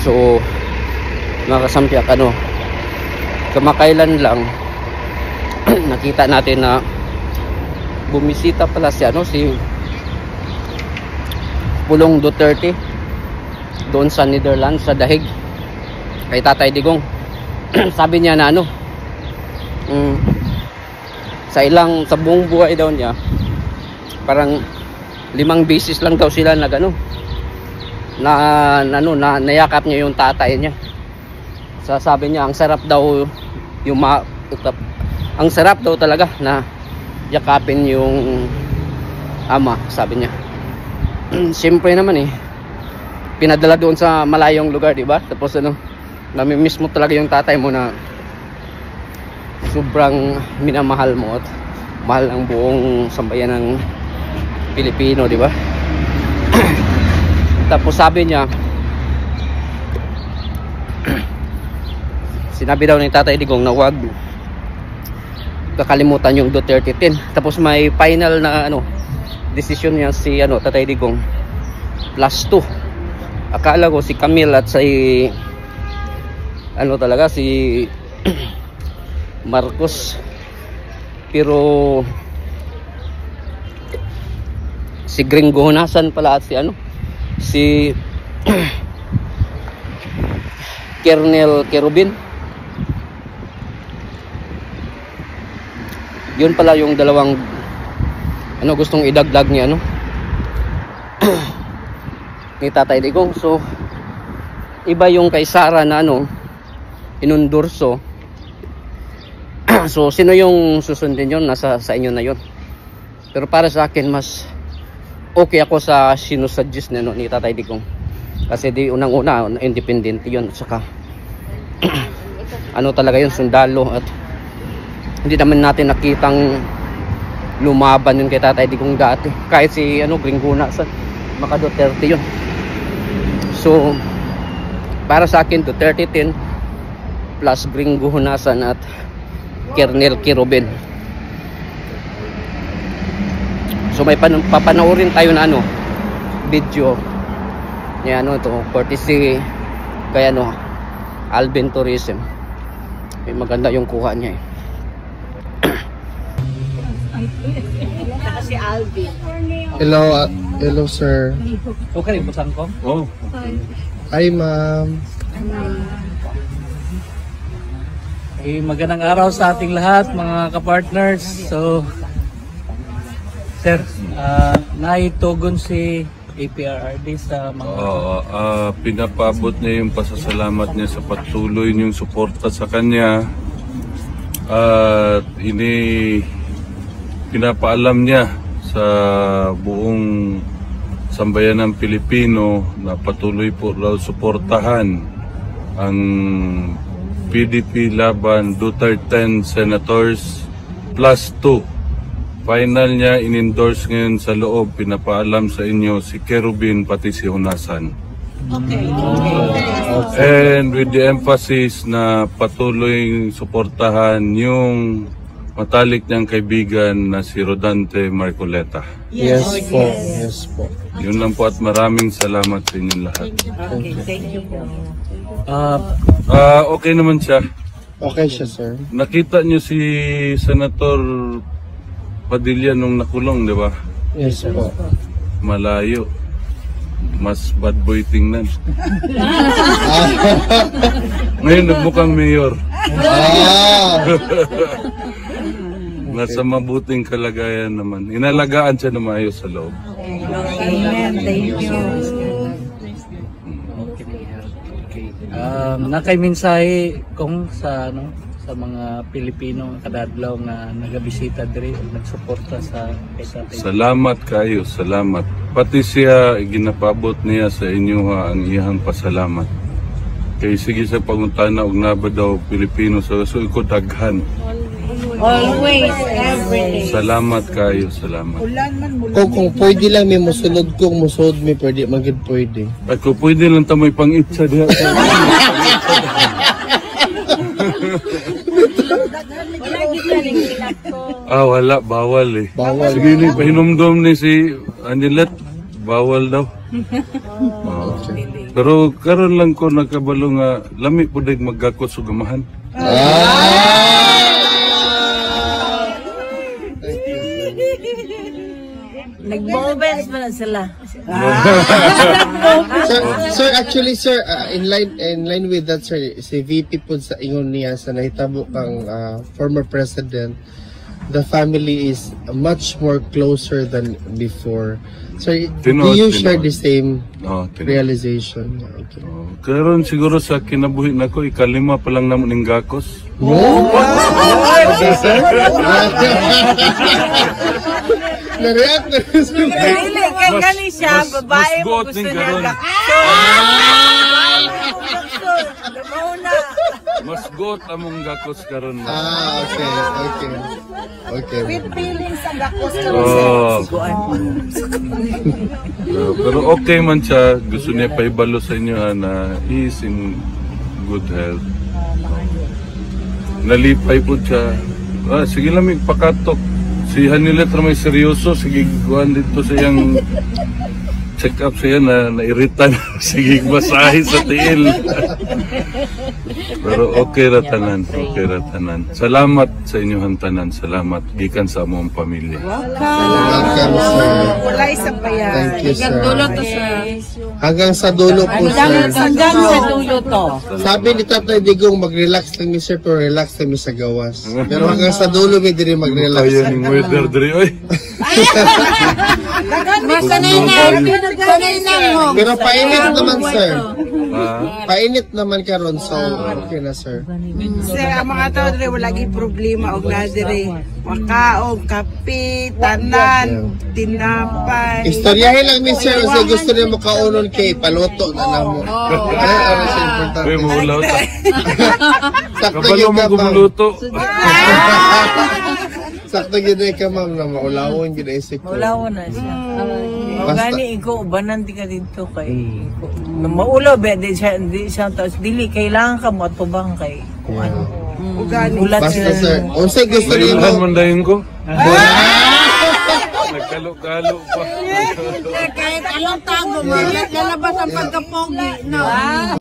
So mga kasampiak, kamakailan lang nakita natin na bumisita pala si Pulong Duterte doon sa Netherlands, sa Dahig, kay Tatay Digong. Sabi niya na sa buong buhay daw niya, parang 5 beses lang daw sila nayakap niya yung tatay niya. Sabi niya ang sarap daw ang sarap daw talaga na yakapin yung ama, sabi niya. Siyempre naman pinadala doon sa malayong lugar, di ba? Tapos namimiss mo talaga yung tatay mo na sobrang minamahal mo at mahal ang buong sambayan ng Pilipino, di ba? Tapos sabi niya, sinabi daw ni Tatay Digong na wag kakalimutan yung Duterte 10. Tapos may final na decision niya si Tatay Digong, +2. Akala ko si Camille at si Marcos, pero si Gringo Honasan pala at si Kernel Kerubin, yun pala yung dalawang gustong idagdag niya ni Tatay Digong. So iba yung kay Sara na inundurso. So sino yung susundin yun, nasa sa inyo na yun. Pero para sa akin, mas okay ako sa sinusuggest ni Tatay Digong, kasi di unang-una independent yun, at saka talaga yun, sundalo, at hindi naman natin nakitang lumaban yun kay Tatay Digong dati, kahit si Gringo Honasan, maka Duterte yun. So para sa akin, Duterte 10 plus Gringo Honasan at Kernel Kerubin. So may papanoorin tayo na video niya courtesy kay Alvin Tourism. May maganda yung kuha niya Si Alvin. Hello sir. Okay, busan ko. Oh. Hi ma'am. Magandang araw sa ating lahat, mga kapartners. So sir, naitugon si APRRD sa mga... pinapabot niya yung pasasalamat niya sa patuloy niyong suporta sa kanya. At pinapaalam niya sa buong sambayan ng Pilipino na patuloy po raw suportahan ang PDP laban Duterte Senators +2. Final niya in-endorse ngayon sa loob. Pinapaalam sa inyo si Kerubin pati si Honasan. Okay. And with the emphasis na patuloy suportahan yung matalik niyang kaibigan na si Rodante Marcoleta. Yes po. Yun lang po at maraming salamat sa inyong lahat. Okay, thank you po. Okay naman siya. Okay siya sir. Nakita niyo si Senator Padilla nung nakulong, di ba? Yes po. Malayo. Mas bad boy tingnan. Ngayon nagmukhang mayor. Nasa mabuting kalagayan naman. Inalagaan siya na maayos sa loob. Amen. Thank you. Nakay mensahe kung sa mga Pilipino kadadlaw nga nagabisita diri nagsuporta sa Tatay. Salamat kayo, salamat. Pati siya ginapabot niya sa inyo ang iyang pasalamat. Kay sige sa pangutana og naba daw Pilipino sa ko daghan. Always, everyday. Salamat kayo, salamat. Kung pwede lang may musulod kung musod may pwede magid pwede. At kung pwede lang tamoy pang-itsa diha. Wala kita ning ko. Wala, bawal eh. Bawal. Sige ni, pahinumdum ni si Anilet, bawal daw. Pero karon lang ko nakabalo nga, lami po dahil magkakot sa gamahan. Nag-moments pa na sila. Sir, actually, sir, in line with that, sir, si VP po sa ingon niya sa nahitabo kang former president, the family is much more closer than before. Sir, do you share the same realization? Okay. Karon siguro sa kinabuhi na ko, ikalima pa lang naman ng gakos. Okay, sir. Na-react na rin sir. Dili, kay gani siya, babae mo gusto niya Mas got among gakos karon. Okay. with feelings ang gakos ka Pero okay man siya, gusto niya paibalo sa inyo na he is in good health. Nalipay po siya. Sige lang may pakatok. Si Hanilet na may seryoso, sige kuhan dito sa iyang check up siya na nairitan. Sige masahe sa tiil. Pero okay ra tanan. Salamat sa inyong tanan. Salamat gikan sa among pamilya. Welcome, sir. Wala isang bayan. Thank you, sir. to sir. Hanggang sa dulo po, sir. Hanggang sa dulo to. Sabi ni Tatay Digong, mag-relax lang mi sir, pero relax lang mi sa gawas. Pero hanggang sa dulo, may diri mag-relax. Kaya ning weather diri oy. Sanay na mo. Pero painit naman, sir. Ah, Painit naman karon, so okay na, sir. Sir, ang mga tao diri wala gyud problema og na diri. Makaog, kape, tanan, tinapay. Istoryahin lang mi sir, kasi gusto niya makaunon kay paluto na namo. Ano sa importante? Uy, maulaw ta. Sakto Kabalo yun mo ka, ma'am. gumuluto. Sakto yun ka, ma'am, na maulawon yun na isip ko. Wala na siya. O Basta- gani ikaw ubanan di ka dito kay maulaw ba di siya tapos dili kailangan ka matubang kay Ugani. ulat Basta, sila. sir, unsay gusto niyo Layuhan mo? man dayon ko. Nagkalo-kalo pa. Kahit anong tabo mo, lalabas ang pagkapogi. No.